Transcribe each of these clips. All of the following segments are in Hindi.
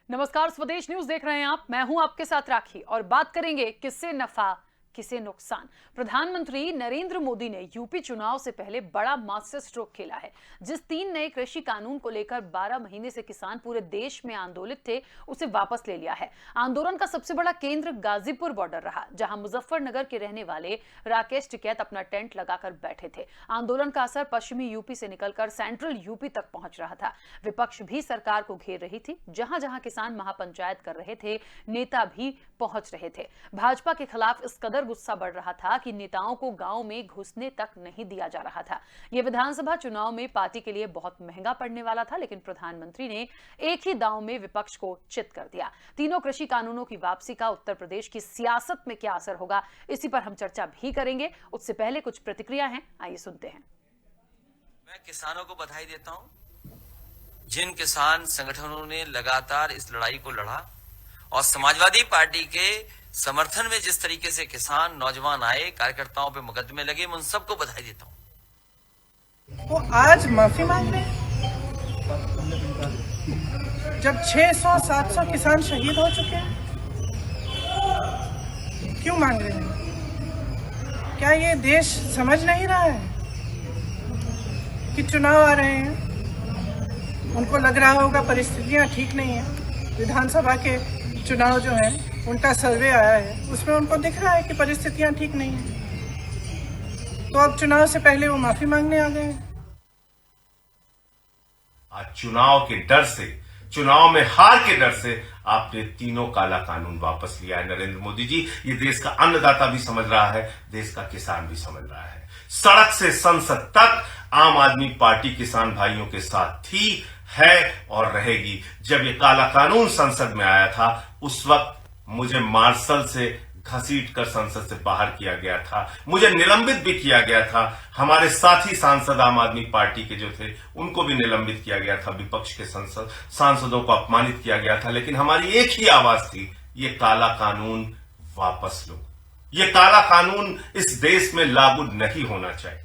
नमस्कार, स्वदेश न्यूज देख रहे हैं आप। मैं हूं आपके साथ राखी और बात करेंगे किससे नफा किसे नुकसान। प्रधानमंत्री नरेंद्र मोदी ने यूपी चुनाव से पहले बड़ा मास्टर स्ट्रोक खेला है। जिस 3 नए कृषि कानून को लेकर 12 महीने से किसान पूरे देश में आंदोलित थे, उसे वापस ले लिया है। आंदोलन का सबसे बड़ा केंद्र गाजीपुर बॉर्डर रहा, जहां मुजफ्फरनगर के रहने वाले राकेश टिकैत अपना टेंट लगाकर बैठे थे। आंदोलन का असर पश्चिमी यूपी से निकलकर सेंट्रल यूपी तक पहुंच रहा था। विपक्ष भी सरकार को घेर रही थी। जहां जहां किसान महापंचायत कर रहे थे, नेता भी पहुंच रहे थे। भाजपा के खिलाफ इस कदर गुस्सा बढ़ रहा था कि नेताओं को गांव में घुसने तक नहीं दिया जा रहा था। यह विधानसभा चुनाव में पार्टी के लिए बहुत महंगा पड़ने वाला था, लेकिन प्रधानमंत्री ने एक ही दांव में विपक्ष को चित कर दिया। तीनों कृषि कानूनों की वापसी का उत्तर प्रदेश की सियासत में क्या असर होगा, इसी पर हम चर्चा भी करेंगे। उससे पहले कुछ प्रतिक्रिया हैं, आइए सुनते हैं। मैं किसानों को बधाई देता हूं। जिन किसान संगठनों ने लगातार इस लड़ाई को लड़ा और समाजवादी पार्टी के समर्थन में जिस तरीके से किसान नौजवान आए, कार्यकर्ताओं पे मुकदमे लगे, मैं उन सबको बधाई देता हूं। वो आज माफी मांग रहे हैं जब 600-700 किसान शहीद हो चुके हैं। क्यों मांग रहे हैं? क्या ये देश समझ नहीं रहा है कि चुनाव आ रहे हैं? उनको लग रहा होगा परिस्थितियां ठीक नहीं है। विधानसभा के चुनाव जो है, उनका सर्वे आया है, उसमें उनको दिख रहा है कि परिस्थितियां ठीक नहीं है। तो अब चुनाव से पहले वो माफी मांगने आ गए हैं। आज चुनाव के डर से, चुनाव में हार के डर से आपने तीनों काला कानून वापस लिया है। नरेंद्र मोदी जी, ये देश का अन्नदाता भी समझ रहा है, देश का किसान भी समझ रहा है। सड़क से संसद तक आम आदमी पार्टी किसान भाइयों के साथ थी, है और रहेगी। जब ये काला कानून संसद में आया था, उस वक्त मुझे मार्शल से घसीट कर संसद से बाहर किया गया था, मुझे निलंबित भी किया गया था। हमारे साथी सांसद आम आदमी पार्टी के जो थे, उनको भी निलंबित किया गया था। विपक्ष के सांसदों को अपमानित किया गया था, लेकिन हमारी एक ही आवाज थी, ये काला कानून वापस लो। ये काला कानून इस देश में लागू नहीं होना चाहिए।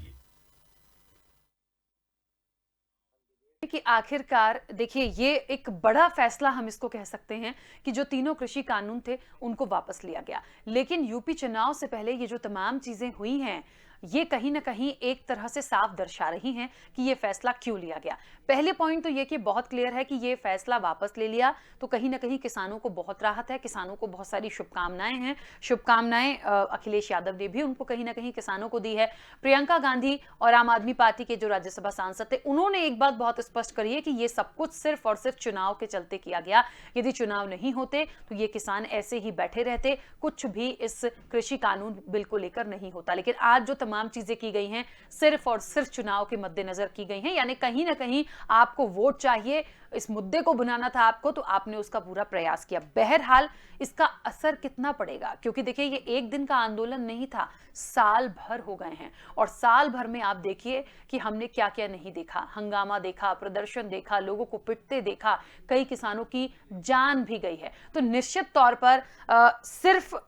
कि आखिरकार देखिए, ये एक बड़ा फैसला हम इसको कह सकते हैं कि जो तीनों कृषि कानून थे उनको वापस लिया गया। लेकिन यूपी चुनाव से पहले ये जो तमाम चीजें हुई हैं, ये कहीं ना कहीं एक तरह से साफ दर्शा रही हैं कि ये फैसला क्यों लिया गया। पहले पॉइंट तो ये कि बहुत क्लियर है कि ये फैसला वापस ले लिया तो कहीं ना कहीं किसानों को बहुत राहत है, किसानों को बहुत सारी शुभकामनाएं हैं। शुभकामनाएं अखिलेश यादव ने भी उनको कहीं ना कहीं किसानों को दी है। प्रियंका गांधी और आम आदमी पार्टी के जो राज्यसभा सांसद थे, उन्होंने एक बात बहुत स्पष्ट करी है कि ये सब कुछ सिर्फ और सिर्फ चुनाव के चलते किया गया। यदि चुनाव नहीं होते तो ये किसान ऐसे ही बैठे रहते, कुछ भी इस कृषि कानून बिल को लेकर नहीं होता। लेकिन आज जो तमाम चीजें की गई हैं, सिर्फ और सिर्फ चुनाव के मद्देनजर की गई हैं। यानी कहीं ना कहीं आपको वोट चाहिए, इस मुद्दे को बनाना था आपको, तो आपने उसका पूरा प्रयास किया। बहरहाल इसका असर कितना पड़ेगा, क्योंकि देखिए ये एक दिन का आंदोलन नहीं था, साल भर हो गए हैं। और साल भर में आप देखिए कि हमने क्या क्या नहीं देखा। हंगामा देखा, प्रदर्शन देखा, लोगों को पिटते देखा, कई किसानों की जान भी गई है। तो निश्चित तौर पर सिर्फ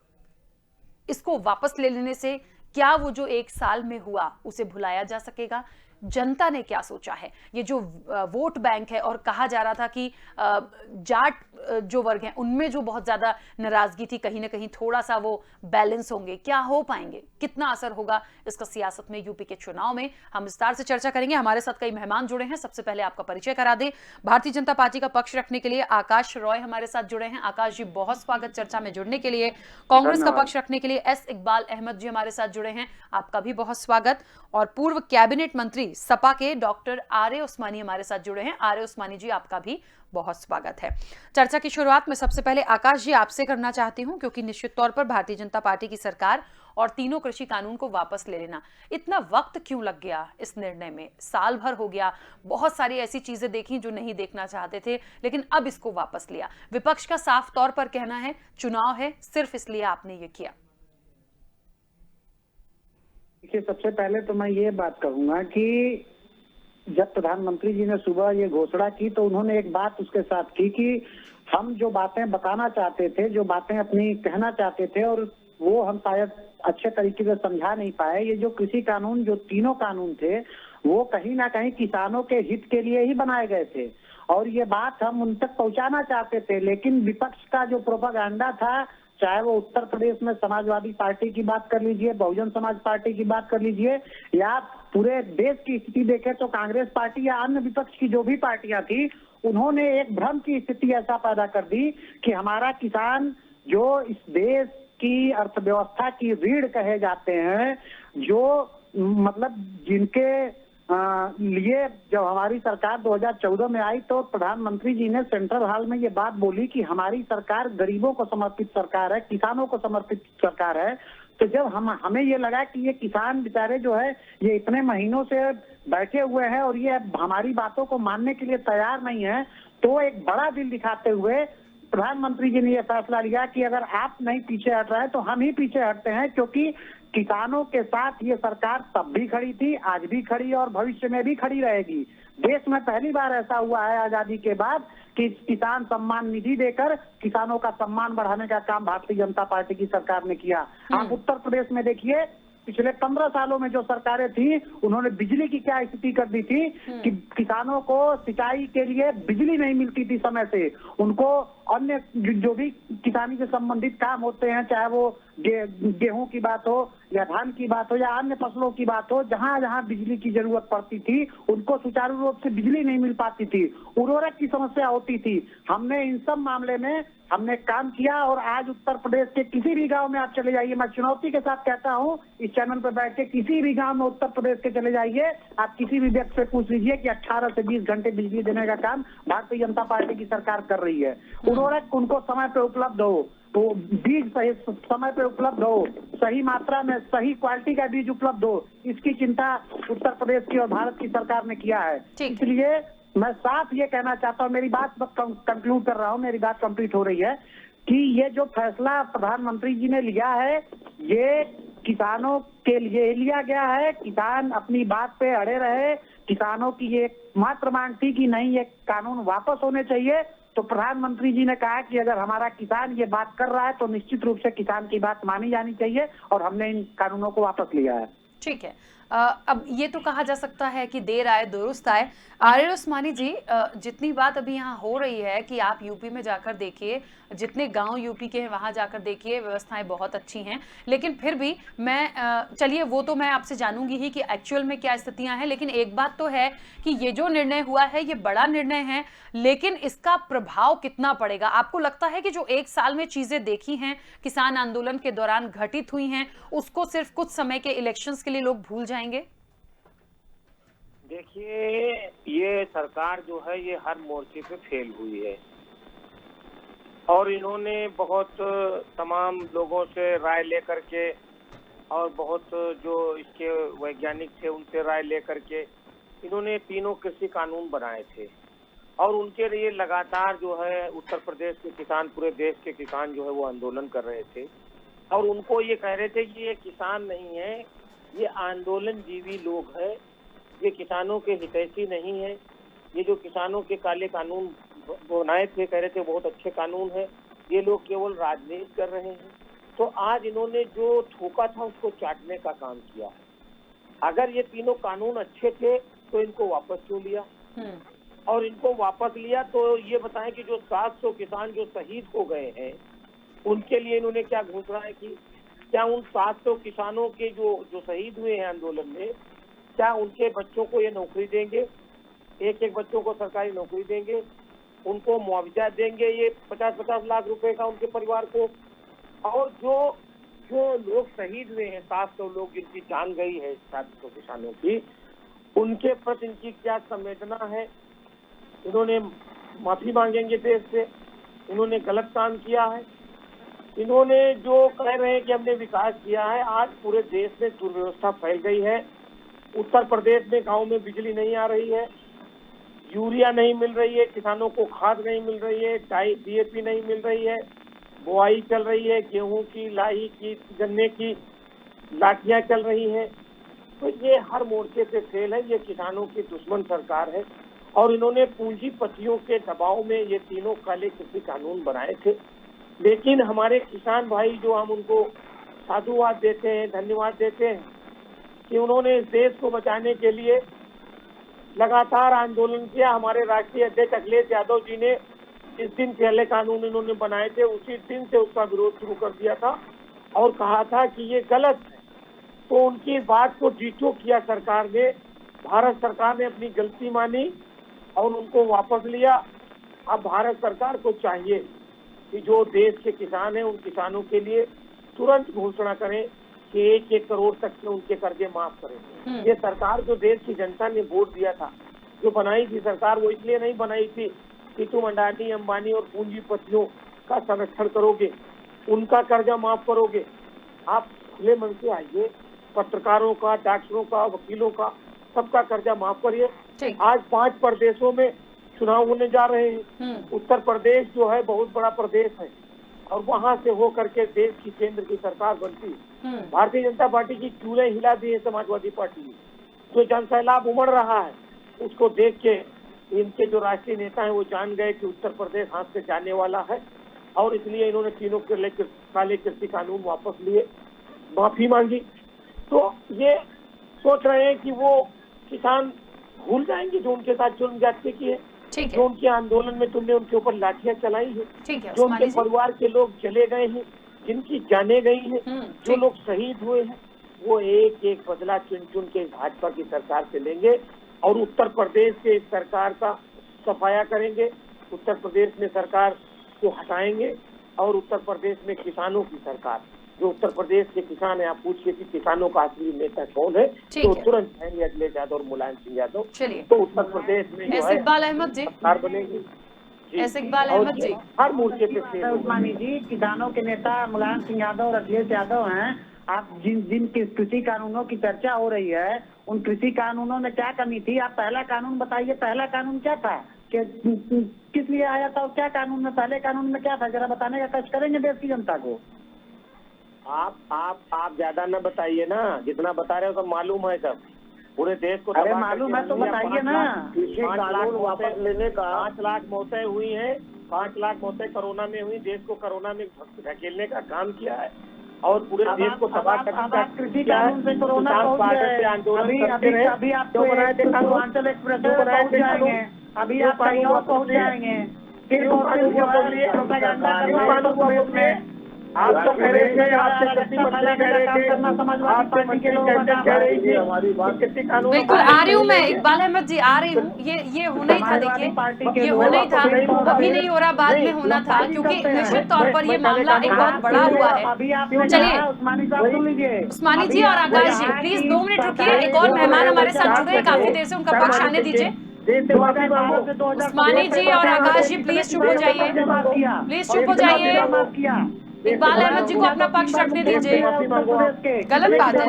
इसको वापस ले लेने से क्या वो जो एक साल में हुआ उसे भुलाया जा सकेगा? जनता ने क्या सोचा है? ये जो वोट बैंक है, और कहा जा रहा था कि जाट जो वर्ग हैं उनमें जो बहुत ज्यादा नाराजगी थी, कहीं ना कहीं थोड़ा सा वो बैलेंस होंगे। क्या हो पाएंगे, कितना असर होगा इसका सियासत में, यूपी के चुनाव में? हम विस्तार से चर्चा करेंगे। हमारे साथ कई मेहमान जुड़े हैं। सबसे पहले आपका परिचय करा दें। भारतीय जनता पार्टी का पक्ष रखने के लिए आकाश रॉय हमारे साथ जुड़े हैं। आकाश जी, बहुत स्वागत चर्चा में जुड़ने के लिए। कांग्रेस का पक्ष रखने के लिए एस इकबाल अहमद जी हमारे साथ जुड़े हैं, आपका भी बहुत स्वागत। और पूर्व कैबिनेट मंत्री सपा के डॉक्टर आर्य उस्मानी हमारे साथ जुड़े हैं। आर्य उस्मानी जी, आपका भी बहुत स्वागत है। चर्चा की शुरुआत में सबसे पहले आकाश जी आपसे करना चाहती हूं, क्योंकि निश्चित तौर पर भारतीय जनता पार्टी की सरकार और तीनों कृषि कानून को वापस ले लेना, इतना वक्त क्यों लग गया इस निर्णय में? साल भर हो गया, बहुत सारी ऐसी चीजें देखी जो नहीं देखना चाहते थे, लेकिन अब इसको वापस लिया। विपक्ष का साफ तौर पर कहना है चुनाव है, सिर्फ इसलिए आपने ये किया। देखिए, सबसे पहले तो मैं ये बात कहूंगा कि जब प्रधानमंत्री जी ने सुबह ये घोषणा की तो उन्होंने एक बात उसके साथ की कि हम जो बातें बताना चाहते थे, जो बातें अपनी कहना चाहते थे, और वो हम शायद अच्छे तरीके से समझा नहीं पाए। ये जो कृषि कानून, जो तीनों कानून थे, वो कहीं ना कहीं किसानों के हित के लिए ही बनाए गए थे। और ये बात हम उन तक पहुंचाना चाहते थे, लेकिन विपक्ष का जो प्रोपागेंडा था, चाहे वो उत्तर प्रदेश में समाजवादी पार्टी की बात कर लीजिए, बहुजन समाज पार्टी की बात कर लीजिए, या पूरे देश की स्थिति देखें तो कांग्रेस पार्टी या अन्य विपक्ष की जो भी पार्टियां थी, उन्होंने एक भ्रम की स्थिति ऐसा पैदा कर दी कि हमारा किसान जो इस देश की अर्थव्यवस्था की रीढ़ कहे जाते हैं, जो मतलब जिनके लिए जब हमारी सरकार 2014 में आई तो प्रधानमंत्री जी ने सेंट्रल हॉल में ये बात बोली कि हमारी सरकार गरीबों को समर्पित सरकार है, किसानों को समर्पित सरकार है। तो जब हमें ये लगा कि ये किसान बेचारे जो है ये इतने महीनों से बैठे हुए हैं और ये हमारी बातों को मानने के लिए तैयार नहीं है, तो एक बड़ा दिल दिखाते हुए प्रधानमंत्री जी ने यह फैसला लिया कि अगर आप नहीं पीछे हट रहे तो हम ही पीछे हटते हैं, क्योंकि किसानों के साथ ये सरकार तब भी खड़ी थी, आज भी खड़ी और भविष्य में भी खड़ी रहेगी। देश में पहली बार ऐसा हुआ है आजादी के बाद कि किसान सम्मान निधि देकर किसानों का सम्मान बढ़ाने का काम भारतीय जनता पार्टी की सरकार ने किया। आप उत्तर प्रदेश में देखिए, पिछले 15 सालों में जो सरकारें थी उन्होंने बिजली की क्या स्थिति कर दी थी कि किसानों को सिंचाई के लिए बिजली नहीं मिलती थी समय से, उनको अन्य जो भी किसानी से संबंधित काम होते हैं, चाहे वो गेहूं की बात हो या धान की बात हो या अन्य फसलों की बात हो, जहां जहां बिजली की जरूरत पड़ती थी उनको सुचारू रूप से बिजली नहीं मिल पाती थी, उर्वरक की समस्या होती थी। हमने इन सब मामले में हमने काम किया और आज उत्तर प्रदेश के किसी भी गांव में आप चले जाइए, मैं चुनौती के साथ कहता हूं इस चैनल पर बैठ के किसी भी गांव में उत्तर प्रदेश के चले जाइए, आप किसी भी व्यक्ति से पूछ लीजिए कि 18 से 20 घंटे बिजली देने का काम भारतीय जनता पार्टी की सरकार कर रही है। उर्वरक उनको समय पे उपलब्ध हो, तो बीज सही समय पे उपलब्ध हो, सही मात्रा में सही क्वालिटी का बीज उपलब्ध हो, इसकी चिंता उत्तर प्रदेश की और भारत की सरकार ने किया है। इसलिए मैं साफ ये कहना चाहता हूँ, मेरी बात कंक्लूड कर रहा हूँ, मेरी बात कंप्लीट हो रही है कि ये जो फैसला प्रधानमंत्री जी ने लिया है ये किसानों के लिए लिया गया है। किसान अपनी बात पे अड़े रहे, किसानों की ये मात्र मांग थी कि नहीं ये कानून वापस होने चाहिए, तो प्रधानमंत्री जी ने कहा कि अगर हमारा किसान ये बात कर रहा है तो निश्चित रूप से किसान की बात मानी जानी चाहिए और हमने इन कानूनों को वापस लिया है। ठीक है। अब ये तो कहा जा सकता है कि देर आए दुरुस्त आए। आरिफ उस्मानी जी, जितनी बात अभी यहाँ हो रही है कि आप यूपी में जाकर देखिए, जितने गांव यूपी के हैं वहाँ जाकर देखिए, व्यवस्थाएं बहुत अच्छी हैं, लेकिन फिर भी मैं चलिए वो तो मैं आपसे जानूंगी ही कि एक्चुअल में क्या स्थितियां हैं, लेकिन एक बात तो है कि ये जो निर्णय हुआ है ये बड़ा निर्णय है, लेकिन इसका प्रभाव कितना पड़ेगा? आपको लगता है कि जो एक साल में चीजें देखी हैं, किसान आंदोलन के दौरान घटित हुई हैं, उसको सिर्फ कुछ समय के इलेक्शंस के लिए लोग भूल जाएंगे? देखिए, ये सरकार जो है ये हर मोर्चे पे फेल हुई है और इन्होंने बहुत तमाम लोगों से राय लेकर के और बहुत जो इसके वैज्ञानिक थे उनसे राय लेकर के इन्होंने तीनों कृषि कानून बनाए थे और उनके लिए लगातार जो है उत्तर प्रदेश के किसान, पूरे देश के किसान जो है वो आंदोलन कर रहे थे और उनको ये कह रहे थे कि ये किसान नहीं है, ये आंदोलन जीवी लोग है, ये किसानों के हितैषी नहीं है, ये जो किसानों के काले कानून बनाए थे कह रहे थे बहुत अच्छे कानून है, ये लोग केवल राजनीति कर रहे हैं। तो आज इन्होंने जो ठोका था उसको चाटने का काम किया है। अगर ये तीनों कानून अच्छे थे तो इनको वापस क्यों लिया, और इनको वापस लिया तो ये बताएं कि जो 700 किसान जो शहीद हो गए हैं उनके लिए इन्होंने क्या घोषणाएं की? क्या उन 700 किसानों के जो शहीद हुए हैं आंदोलन में, क्या उनके बच्चों को ये नौकरी देंगे? एक एक बच्चों को सरकारी नौकरी देंगे, उनको मुआवजा देंगे ये 50-50 लाख रुपए का उनके परिवार को? और जो लोग शहीद हुए हैं 700 लोग जिनकी जान गई है 700 किसानों की, उनके प्रति इनकी क्या संवेदना है? इन्होंने माफी मांगेंगे देश से, इन्होंने गलत काम किया है, इन्होंने जो कह रहे हैं कि हमने विकास किया है, आज पूरे देश में दुर्व्यवस्था फैल गई है। उत्तर प्रदेश में गांव में बिजली नहीं आ रही है, यूरिया नहीं मिल रही है, किसानों को खाद नहीं मिल रही है, DAP नहीं मिल रही है, बुआई चल रही है, गेहूं की, लाही की, गन्ने की लाठियां चल रही हैं। तो ये हर मोर्चे पे फेल है, ये किसानों की दुश्मन सरकार है और इन्होंने पूंजीपतियों के दबाव में ये तीनों काले कृषि कानून बनाए थे। लेकिन हमारे किसान भाई जो हम उनको साधुवाद देते हैं, धन्यवाद देते हैं कि उन्होंने इस देश को बचाने के लिए लगातार आंदोलन किया। हमारे राष्ट्रीय अध्यक्ष अखिलेश यादव जी ने जिस दिन पहले कानून इन्होंने बनाए थे उसी दिन से उसका विरोध शुरू कर दिया था और कहा था कि ये गलत है। तो उनकी बात को डीटो किया सरकार ने। भारत सरकार ने अपनी गलती मानी और उनको वापस लिया। अब भारत सरकार को चाहिए कि जो देश के किसान हैं उन किसानों के लिए तुरंत घोषणा करें कि 1-1 करोड़ तक के उनके कर्जे माफ करें। ये सरकार जो देश की जनता ने वोट दिया था, जो बनाई थी सरकार, वो इसलिए नहीं बनाई थी कि तुम अडानी अंबानी और पूंजीपतियों का संरक्षण करोगे, उनका कर्जा माफ करोगे। आप खुले मन से आइए, पत्रकारों का, डॉक्टरों का, वकीलों का, सबका कर्जा माफ करिए। आज 5 प्रदेशों में चुनाव होने जा रहे हैं। उत्तर प्रदेश जो है बहुत बड़ा प्रदेश है और वहां से हो करके देश की केंद्र की सरकार बनती है। भारतीय जनता पार्टी की चूल्हे हिला दी है समाजवादी पार्टी ने। जो जनसैलाब उमड़ रहा है उसको देख के इनके जो राष्ट्रीय नेता हैं वो जान गए कि उत्तर प्रदेश हाथ से जाने वाला है और इसलिए इन्होंने तीनों काले कृषि कानून वापस लिए, माफी मांगी। तो ये सोच रहे हैं कि वो किसान भूल जाएंगे जो उनके साथ जुल्म जाति किए, जो उनके आंदोलन में तुमने उनके ऊपर लाठियां चलाई है, जो उनके परिवार के लोग चले गए हैं, जिनकी जाने गई हैं, जो लोग शहीद हुए हैं, वो एक एक बदला चुन चुन के भाजपा की सरकार से लेंगे और उत्तर प्रदेश के इस सरकार का सफाया करेंगे। उत्तर प्रदेश में सरकार को हटाएंगे और उत्तर प्रदेश में किसानों की सरकार, जो उत्तर प्रदेश के किसान है, आप पूछिए कि किसानों का असली नेता कौन है, तो तुरंत कहेंगे अखिलेश यादव और मुलायम सिंह यादव। तो उत्तर प्रदेश में जो है इकबाल अहमद जी सरकार बनेगी। इकबाल अहमद जी हर मोर्चे पे उस्मानी जी, किसानों के नेता मुलायम सिंह यादव और अखिलेश यादव हैं। आप जिन कृषि कानूनों की चर्चा हो रही है, उन कृषि कानूनों में क्या कमी थी? आप पहला कानून बताइए, पहला कानून क्या था, कि किस लिए आया था और क्या कानून में, पहले कानून में क्या था, जरा बताने का कष्ट करेंगे देश की जनता को। आप ज्यादा न बताइए ना, जितना बता रहे हो सब मालूम है, सब पूरे देश को। अरे मालूम है तो बताइए ना। कृषि कानून वापस लेने का 5 लाख मौतें हुई हैं, 5 लाख मौतें कोरोना में हुई। देश को कोरोना में धकेलने का काम किया है और पूरे देश को तबाह करने का कृषि कानून से कोरोना अभी आप पूर्वांचल एक्सप्रेस पहुँच जाएंगे, अभी आप कहीं और पहुँच जाएंगे। फिर आप तो कह रहे थे, आपसे कृषि मंत्री कह रहे थे, आपसे मंत्री कह रही थी हमारी बात कृषि कानून। बिल्कुल आ रही हूँ मैं, इकबाल अहमद जी आ रही हूँ। ये होना ही था, देखिए ये होना ही था, अभी नहीं हो रहा, बाद में होना था, क्योंकि निश्चित तौर पर ये मामला एक बहुत बड़ा हुआ है। चलिए उस्मानी जी और आकाश जी प्लीज 2 मिनट रुकिए, एक और मेहमान हमारे साथ जुड़े हैं काफी देर से, उनका पक्ष आने दीजिए। उस्मानी जी और आकाश जी प्लीज चुप हो जाइए, प्लीज चुप हो जाइए। इकबाल अहमद जी को अपना पक्ष रखने दीजिए, गलत बात है।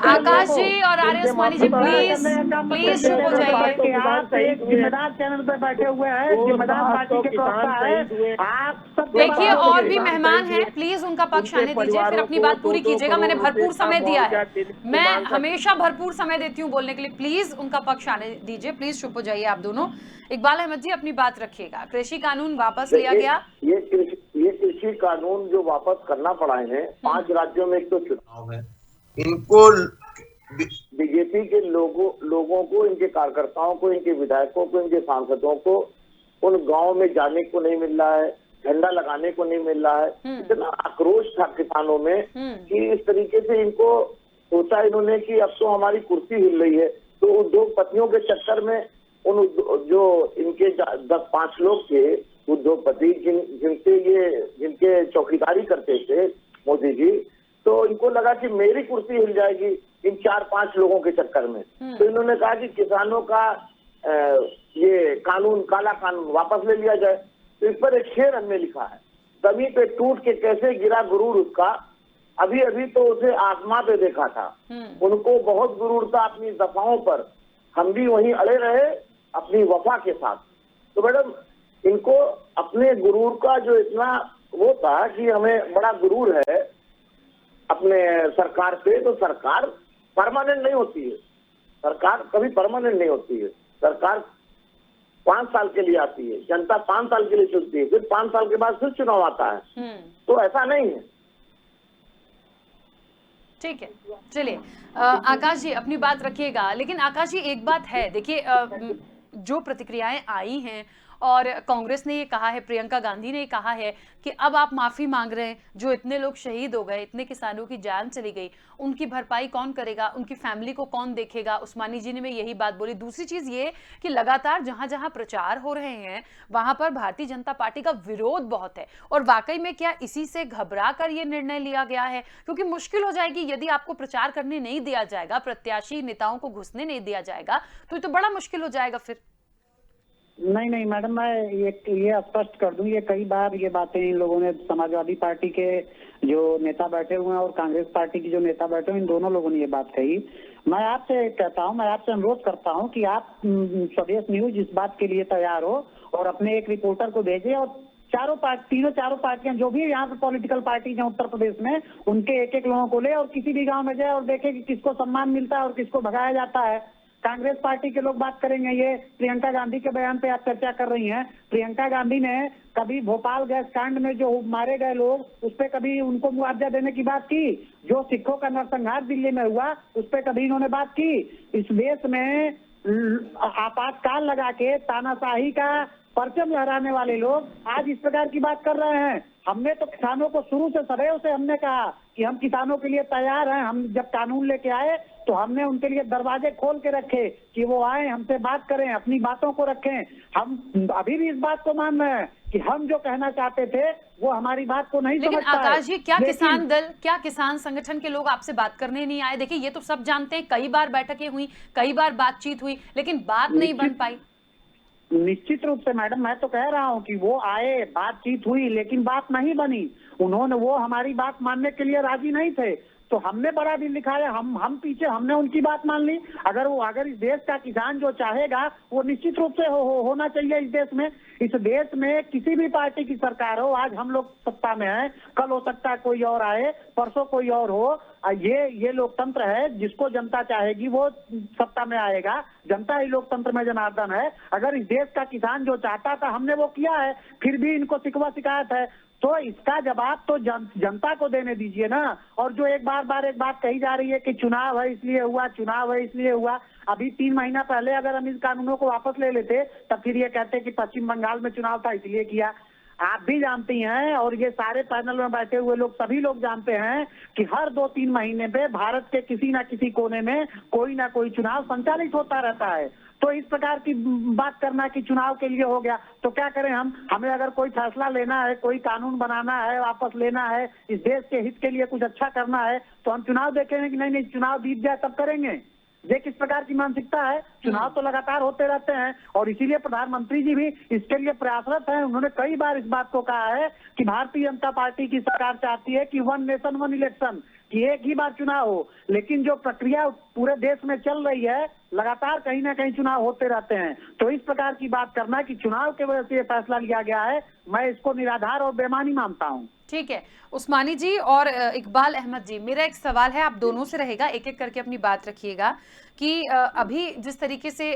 आकाश जी और आर्य उस्मानी जी प्लीज चुप हो जाइए। आप एक जिम्मेदार चैनल पर बैठे हुए हैं, जिम्मेदार पार्टी के प्रवक्ता है आप सब। देखिए और भी मेहमान हैं, प्लीज उनका पक्ष आने दीजिए, फिर अपनी बात पूरी कीजिएगा। मैंने भरपूर समय दिया है, मैं हमेशा भरपूर समय देती हूँ बोलने के लिए, प्लीज उनका पक्ष आने दीजिए, प्लीज चुप हो जाइए आप दोनों। इकबाल अहमद जी अपनी बात रखिएगा। कृषि कानून वापस लिया गया, ये कृषि कानून जो वापस करना पड़ा है 5 राज्यों में, एक तो चुनाव है, इनको बीजेपी के लोगों को, इनके कार्यकर्ताओं को, इनके विधायकों को, इनके सांसदों को उन गांव में जाने को नहीं मिल रहा है, झंडा लगाने को नहीं मिल रहा है। इतना आक्रोश था किसानों में कि इस तरीके से इनको सोचा इन्होंने कि अब तो हमारी कुर्सी हिल रही है। तो उद्योगपतियों के चक्कर में उन जो इनके 10-5 लोग थे उद्योगपति, जिनके चौकीदारी करते थे मोदी जी, तो इनको लगा कि मेरी कुर्सी हिल जाएगी इन 4-5 लोगों के चक्कर में। तो इन्होंने कहा कि किसानों का ये कानून, काला कानून वापस ले लिया जाए। तो इस पर एक शेर हमने लिखा है, जमीन पे टूट के कैसे गिरा गुरूर उसका, अभी अभी तो उसे आसमां पे देखा था। उनको बहुत गुरूर था अपनी दफाओं पर, हम भी वहीं अड़े रहे अपनी वफा के साथ। तो मैडम इनको अपने गुरूर का जो इतना वो था कि हमें बड़ा गुरूर है अपने सरकार पे, तो सरकार परमानेंट नहीं होती है, सरकार कभी परमानेंट नहीं होती है। सरकार 5 साल के लिए आती है, जनता 5 साल के लिए चुनती है, फिर 5 साल के बाद फिर चुनाव आता है। तो ऐसा नहीं है। ठीक है, चलिए आकाश जी अपनी बात रखिएगा, लेकिन आकाश जी एक बात है, देखिए जो प्रतिक्रियाएं आई हैं और कांग्रेस ने ये कहा है, प्रियंका गांधी ने ये कहा है कि अब आप माफी मांग रहे हैं, जो इतने लोग शहीद हो गए, इतने किसानों की जान चली गई, उनकी भरपाई कौन करेगा, उनकी फैमिली को कौन देखेगा। उस्मानी जी ने में यही बात बोली। दूसरी चीज ये कि लगातार जहां जहां प्रचार हो रहे हैं वहां पर भारतीय जनता पार्टी का विरोध बहुत है, और वाकई में क्या इसी से घबरा कर ये निर्णय लिया गया है? क्योंकि मुश्किल हो जाएगी यदि आपको प्रचार करने नहीं दिया जाएगा, प्रत्याशी नेताओं को घुसने नहीं दिया जाएगा, तो ये तो बड़ा मुश्किल हो जाएगा फिर। नहीं नहीं मैडम, मैं ये स्पष्ट कर दूं, ये कई बार ये बातें इन लोगों ने, समाजवादी पार्टी के जो नेता बैठे हुए हैं और कांग्रेस पार्टी की जो नेता बैठे हुए हैं, इन दोनों लोगों ने ये बात कही। मैं आपसे कहता हूं, मैं आपसे अनुरोध करता हूं कि आप स्वदेश न्यूज इस बात के लिए तैयार हो और अपने एक रिपोर्टर को भेजें, और चारों पार्टियां जो भी यहाँ पे पॉलिटिकल पार्टी हैं उत्तर प्रदेश में, उनके एक एक लोगों को ले और किसी भी गांव में जाए और देखे कि किसको सम्मान मिलता है और किसको भगाया जाता है। कांग्रेस पार्टी के लोग बात करेंगे, ये प्रियंका गांधी के बयान पे आप चर्चा कर रही हैं। प्रियंका गांधी ने कभी भोपाल गैस कांड में जो मारे गए लोग, उस पर कभी उनको मुआवजा देने की बात की? जो सिखों का नरसंहार दिल्ली में हुआ, उस पर कभी इन्होंने बात की? इस देश में आपातकाल लगा के तानाशाही का परचम लहराने वाले लोग आज इस प्रकार की बात कर रहे हैं। हमने तो किसानों को शुरू से सदैव से हमने कहा कि हम किसानों के लिए तैयार हैं। हम जब कानून लेके आए तो हमने उनके लिए दरवाजे खोल के रखे कि वो आए, हमसे बात करें, अपनी बातों को रखें। हम अभी भी इस बात को मान रहे हैं कि हम जो कहना चाहते थे वो हमारी बात को नहीं समझ पाए। लेकिन आकाश जी, क्या किसान दल, क्या किसान संगठन के लोग आपसे बात करने नहीं आए? देखिए ये तो सब जानते हैं, कई बार बैठकें हुई, कई बार बातचीत हुई, लेकिन बात नहीं बन पाई। निश्चित रूप से मैडम, मैं तो कह रहा हूं कि वो आए, बातचीत हुई, लेकिन बात नहीं बनी। वो हमारी बात मानने के लिए राजी नहीं थे, तो हमने बड़ा दिन दिखाया, हम पीछे, हमने उनकी बात मान ली। अगर इस देश का किसान जो चाहेगा वो निश्चित रूप से होना चाहिए इस देश में। इस देश में किसी भी पार्टी की सरकार हो, आज हम लोग सत्ता में हैं, कल हो सकता है कोई और आए, परसों कोई और हो। ये लोकतंत्र है, जिसको जनता चाहेगी वो सत्ता में आएगा। जनता ही लोकतंत्र में जनार्दन है। अगर इस देश का किसान जो चाहता था, हमने वो किया है, फिर भी इनको शिकवा शिकायत है, तो इसका जवाब तो जनता को देने दीजिए ना। और जो एक बात कही जा रही है कि चुनाव है इसलिए हुआ, चुनाव है इसलिए हुआ। अभी 3 महीना पहले अगर हम इस कानूनों को वापस ले लेते तब फिर ये कहते कि पश्चिम बंगाल में चुनाव था इसलिए किया। आप भी जानती हैं और ये सारे पैनल में बैठे हुए लोग, सभी लोग जानते हैं कि हर 2-3 महीने पे भारत के किसी ना किसी कोने में कोई ना कोई चुनाव संचालित होता रहता है। तो इस प्रकार की बात करना कि चुनाव के लिए हो गया, तो क्या करें हम? हमें अगर कोई फैसला लेना है, कोई कानून बनाना है, वापस लेना है, इस देश के हित के लिए कुछ अच्छा करना है, तो हम चुनाव देखेंगे कि नहीं चुनाव बीत जाए तब करेंगे। ये किस प्रकार की मानसिकता है? चुनाव तो लगातार होते रहते हैं और इसीलिए प्रधानमंत्री जी भी इसके लिए प्रयासरत हैं। उन्होंने कई बार इस बात को कहा है कि भारतीय जनता पार्टी की सरकार चाहती है कि 1 नेशन 1 इलेक्शन, कि एक ही बार चुनाव हो। लेकिन जो प्रक्रिया पूरे देश में चल रही है, लगातार कहीं ना कहीं चुनाव होते रहते हैं। तो इस प्रकार की बात करना कि चुनाव के वजह से ये फैसला लिया गया है, मैं इसको निराधार और बेमानी मानता हूँ। ठीक है उस्मानी जी और इकबाल अहमद जी, मेरा एक सवाल है, आप दोनों से रहेगा, एक एक करके अपनी बात रखिएगा कि अभी जिस तरीके से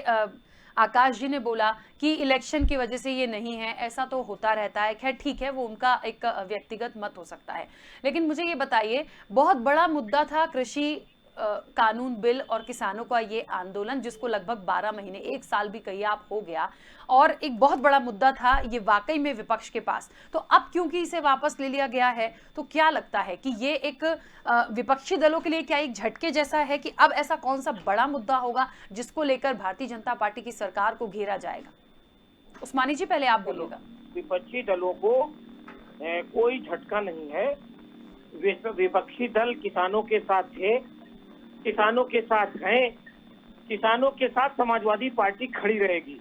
आकाश जी ने बोला कि इलेक्शन की वजह से ये नहीं है, ऐसा तो होता रहता है। खैर ठीक है, वो उनका एक व्यक्तिगत मत हो सकता है, लेकिन मुझे ये बताइए, बहुत बड़ा मुद्दा था कृषि कानून बिल और किसानों का ये आंदोलन, जिसको लगभग 12 महीने, 1 साल भी कहिए आप हो गया, और एक बहुत बड़ा मुद्दा था ये वाकई में विपक्ष के पास। तो अब क्योंकि इसे वापस ले लिया गया है, तो क्या लगता है कि ये एक विपक्षी दलों के लिए क्या एक झटके जैसा है कि अब ऐसा कौन सा बड़ा मुद्दा होगा जिसको लेकर भारतीय जनता पार्टी की सरकार को घेरा जाएगा? उस्मानी जी पहले आप बोलिएगा। विपक्षी दलों को कोई झटका नहीं है। विपक्षी दल किसानों के साथ थे, किसानों के साथ हैं, किसानों के साथ समाजवादी पार्टी खड़ी रहेगी।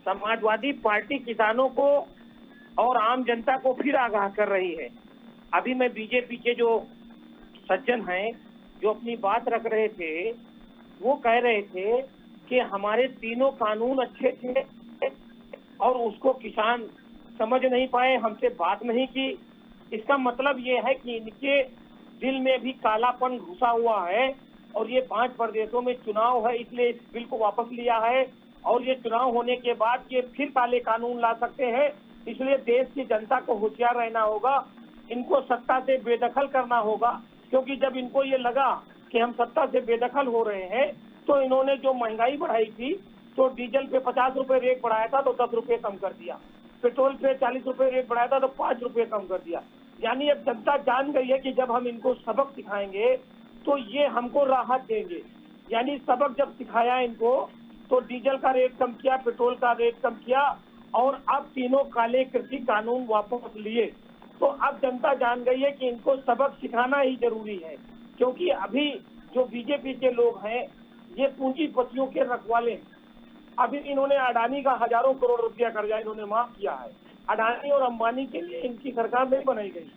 समाजवादी पार्टी किसानों को और आम जनता को फिर आगाह कर रही है। अभी मैं बीजेपी के जो सज्जन हैं जो अपनी बात रख रहे थे, वो कह रहे थे कि हमारे तीनों कानून अच्छे थे और उसको किसान समझ नहीं पाए, हमसे बात नहीं की। इसका मतलब ये है कि इनके दिल में भी कालापन घुसा हुआ है और ये 5 प्रदेशों में चुनाव है, इसलिए इस बिल को वापस लिया है। और ये चुनाव होने के बाद ये फिर काले कानून ला सकते हैं, इसलिए देश की जनता को होशियार रहना होगा, इनको सत्ता से बेदखल करना होगा। क्योंकि जब इनको ये लगा कि हम सत्ता से बेदखल हो रहे हैं तो इन्होंने जो महंगाई बढ़ाई थी, तो डीजल पे 50 रुपए रेट बढ़ाया था तो 10 रुपए कम कर दिया, पेट्रोल पे 40 रुपए रेट बढ़ाया था तो 5 रुपए कम कर दिया। यानी अब जनता जान गई है कि जब हम इनको सबक सिखाएंगे तो ये हमको राहत देंगे। यानी सबक जब सिखाया इनको तो डीजल का रेट कम किया, पेट्रोल का रेट कम किया और अब तीनों काले कृषि कानून वापस लिए। तो अब जनता जान गई है कि इनको सबक सिखाना ही जरूरी है, क्योंकि अभी जो बीजेपी के लोग हैं ये पूंजीपतियों के रखवाले हैं। अभी इन्होंने अडानी का हजारों करोड़ रुपया कर्जा इन्होंने माफ किया है। अडानी और अंबानी के लिए इनकी सरकार नहीं बनाई गई।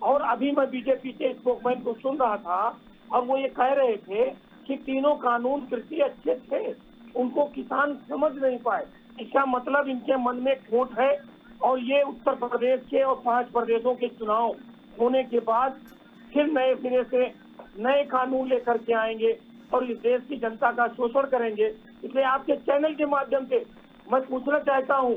और अभी मैं बीजेपी के स्पोकमैन को सुन रहा था और वो ये कह रहे थे कि तीनों कानून कृषि अच्छे थे, उनको किसान समझ नहीं पाए। इसका मतलब इनके मन में खोट है और ये उत्तर प्रदेश के और 5 प्रदेशों के चुनाव होने के बाद फिर नए सिरे से नए कानून लेकर के आएंगे और इस देश की जनता का शोषण करेंगे। इसलिए आपके चैनल के माध्यम से मैं पूछना चाहता हूं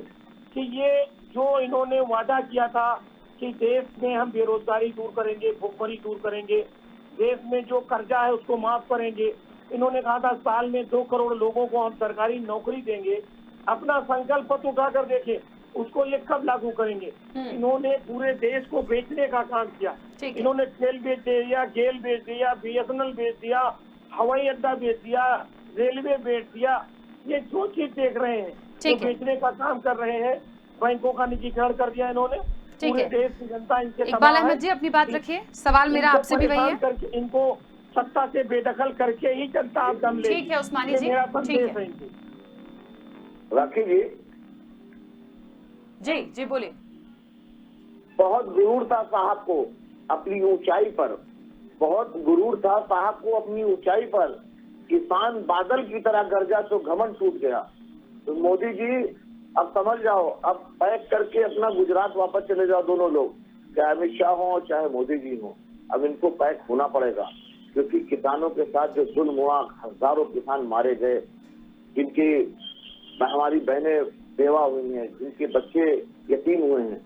कि ये जो इन्होंने वादा किया था कि देश में हम बेरोजगारी दूर करेंगे, भुखमरी दूर करेंगे, देश में जो कर्जा है उसको माफ करेंगे, इन्होंने कहा था साल में 2 करोड़ लोगों को हम सरकारी नौकरी देंगे। अपना संकल्प पत्र उठाकर देखें, उसको ये कब लागू करेंगे। इन्होंने पूरे देश को बेचने का काम किया। इन्होंने तेल बेच दिया, गेल बेच दिया, BSNL बेच दिया, हवाई अड्डा बेच दिया, रेलवे बेच दिया। ये जो चीज देख रहे हैं तो बेचने का काम कर रहे हैं। बैंकों का निजीकरण कर दिया इन्होंने। पूरे देश की जनता इनके इकबाल अहमद जी अपनी बात रखिए। सवाल मेरा आपसे भी वही है, इनको सत्ता से बेदखल करके ही जनता आप दम ले। ठीक है उस्मानी जी, मेरा ठीक संदेश है। है इनको। राखी जी, जी जी बोलिए। बहुत गुरूर था साहब को अपनी ऊंचाई पर, बहुत गुरूर था साहब को अपनी ऊंचाई पर, किसान बादल की तरह गरजा तो घमंड टूट गया। तो मोदी जी अब समझ जाओ, अब पैक करके अपना गुजरात वापस चले जाओ दोनों लोग, चाहे अमित शाह हो चाहे मोदी जी हो। अब इनको पैक होना पड़ेगा, क्योंकि किसानों के साथ जो जुल्म हुआ, हजारों किसान मारे गए, जिनकी हमारी बहनें बेवा हुई हैं, जिनके बच्चे यतीम हुए हैं।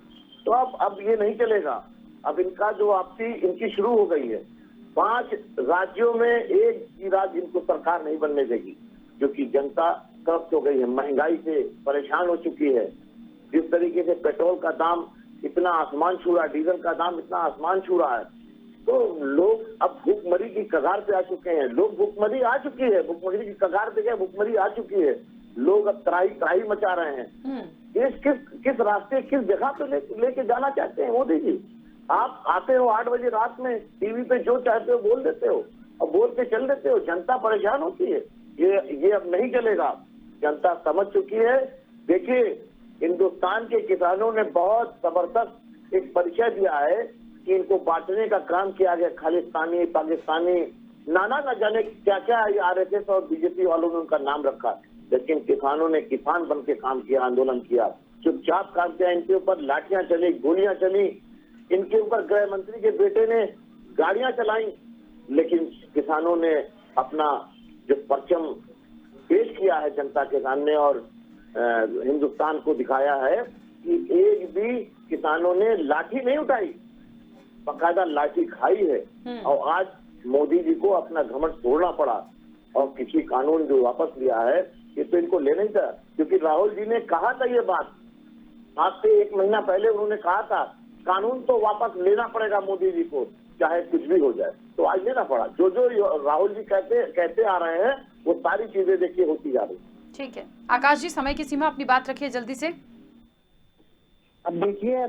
तो अब ये नहीं चलेगा। अब इनका जो वापसी इनकी शुरू हो गई है। 5 राज्यों में एक भी राज्य इनको सरकार नहीं बनने देगी, क्योंकि जनता त्रस्त हो गई है, महंगाई से परेशान हो चुकी है। जिस तरीके से पेट्रोल का दाम इतना आसमान छू रहा है, डीजल का दाम इतना आसमान छू रहा है, तो लोग अब भूखमरी की कगार पे आ चुके हैं। लोग भूखमरी आ चुकी है, भूखमरी की कगार पे क्या, भूखमरी आ चुकी है। लोग अब त्राही मचा रहे हैं। किस रास्ते, किस जगह पे लेके जाना चाहते हैं मोदी जी? आप आते हो 8 बजे रात में, टीवी पे जो चाहते हो बोल देते हो और बोल के चल देते हो, जनता परेशान होती है। ये अब नहीं चलेगा। जनता समझ चुकी है। देखिए, हिंदुस्तान के किसानों ने बहुत जबरदस्त एक परिचय दिया है कि इनको बांटने का काम किया गया। खालिस्तानी, पाकिस्तानी, नाना न जाने क्या क्या RSS और बीजेपी वालों ने उनका नाम रखा, लेकिन किसानों ने किसान बन के काम किया, आंदोलन किया, चुपचाप काम किया। इनके ऊपर लाठियां चली, गोलियां चली, इनके ऊपर गृह मंत्री के बेटे ने गाड़ियां चलाई, लेकिन किसानों ने अपना जो परचम पेश किया है जनता के सामने और हिंदुस्तान को दिखाया है कि एक भी किसानों ने लाठी नहीं उठाई, बाकायदा लाठी खाई है। और आज मोदी जी को अपना घमंड तोड़ना पड़ा और कृषि कानून जो वापस लिया है, ये तो इनको लेना ही था। क्योंकि राहुल जी ने कहा था ये बात, आज से 1 महीना पहले उन्होंने कहा था कानून तो वापस लेना पड़ेगा मोदी जी को, चाहे कुछ भी हो जाए। तो आज लेना पड़ा। जो राहुल जी कहते आ रहे हैं वो सारी चीजें देखिए होती जा रही। ठीक है आकाश जी, समय की सीमा, अपनी बात रखिए जल्दी से। अब देखिए,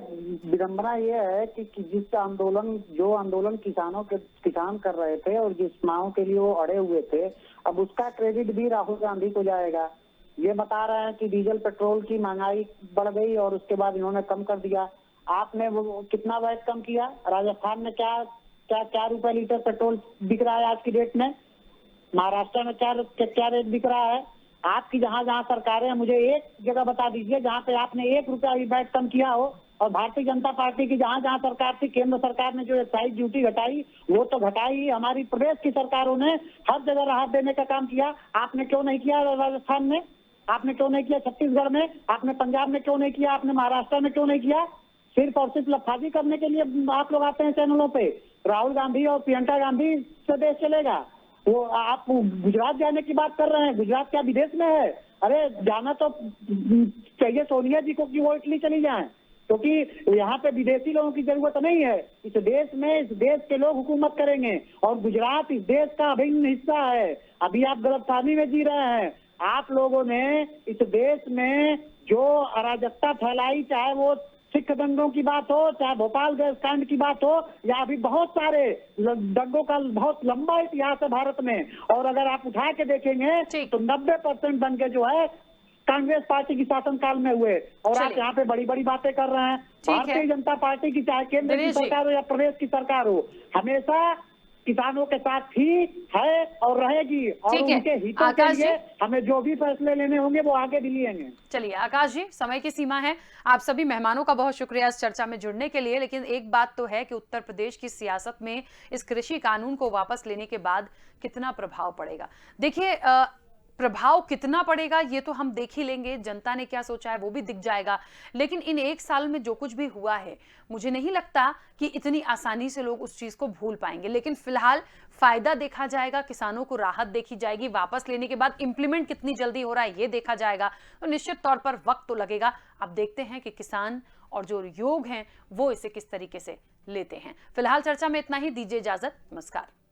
विडंबना ये है कि जिस आंदोलन किसान कर रहे थे और जिस मांगों के लिए वो अड़े हुए थे, अब उसका क्रेडिट भी राहुल गांधी को जाएगा। ये बता रहे हैं कि डीजल पेट्रोल की महंगाई बढ़ गई और उसके बाद इन्होंने कम कर दिया। आपने वो कितना वैट कम किया? राजस्थान में क्या रुपए लीटर पेट्रोल बिक रहा है आज की डेट में? महाराष्ट्र में क्या रेट बिक रहा है? आपकी जहाँ सरकारें हैं, मुझे एक जगह बता दीजिए जहाँ पे आपने 1 रुपया भी वैट कम किया हो। और भारतीय जनता पार्टी की जहाँ सरकार थी, केंद्र सरकार ने जो एक्साइज ड्यूटी घटाई वो तो घटाई ही। हमारी प्रदेश की सरकारों ने हर जगह राहत देने का काम किया। आपने क्यों नहीं किया राजस्थान में? आपने क्यों नहीं किया छत्तीसगढ़ में? आपने पंजाब में क्यों नहीं किया? आपने महाराष्ट्र में क्यों नहीं किया? सिर्फ और सिर्फ लफाजी करने के लिए आप लोग आते हैं चैनलों पे। राहुल गांधी और प्रियंका गांधी से देश चलेगा? वो आप गुजरात जाने की बात कर रहे हैं, गुजरात क्या विदेश में है? अरे जाना तो चाहिए सोनिया जी को कि वो इटली चली जाएं, क्योंकि यहाँ पे विदेशी लोगों की जरूरत नहीं है। इस देश में इस देश के लोग हुकूमत करेंगे और गुजरात इस देश का अभिन्न हिस्सा है। अभी आप गलतफहमी में जी रहे हैं। आप लोगों ने इस देश में जो अराजकता फैलाई, चाहे वो सिख दंगों की बात हो, चाहे भोपाल गैस कांड की बात हो, या अभी बहुत सारे दंगों का बहुत लंबा इतिहास है भारत में। और अगर आप उठा के देखेंगे तो 90% दंगे जो है कांग्रेस पार्टी की शासनकाल में हुए। और आप यहाँ पे बड़ी बड़ी बातें कर रहे हैं। भारतीय जनता पार्टी की चाहे केंद्र की सरकार हो या प्रदेश की सरकार हो, हमेशा किसानों के साथ ही है और रहेगी। और उनके हितों के लिए हमें जो भी फैसले लेने होंगे वो आगे भी लेंगे। चलिए आकाश जी, समय की सीमा है। आप सभी मेहमानों का बहुत शुक्रिया इस चर्चा में जुड़ने के लिए। लेकिन एक बात तो है कि उत्तर प्रदेश की सियासत में इस कृषि कानून को वापस लेने के बाद कितना प्रभाव पड़ेगा। देखिए, प्रभाव कितना पड़ेगा ये तो हम देख ही लेंगे, जनता ने क्या सोचा है वो भी दिख जाएगा। लेकिन इन एक साल में जो कुछ भी हुआ है, मुझे नहीं लगता कि इतनी आसानी से लोग उस चीज को भूल पाएंगे। लेकिन फिलहाल फायदा देखा जाएगा, किसानों को राहत देखी जाएगी। वापस लेने के बाद इंप्लीमेंट कितनी जल्दी हो रहा है ये देखा जाएगा। तो निश्चित तौर पर वक्त तो लगेगा। अब देखते हैं कि किसान और जो योग हैं वो इसे किस तरीके से लेते हैं। फिलहाल चर्चा में इतना ही। दीजिए इजाजत, नमस्कार।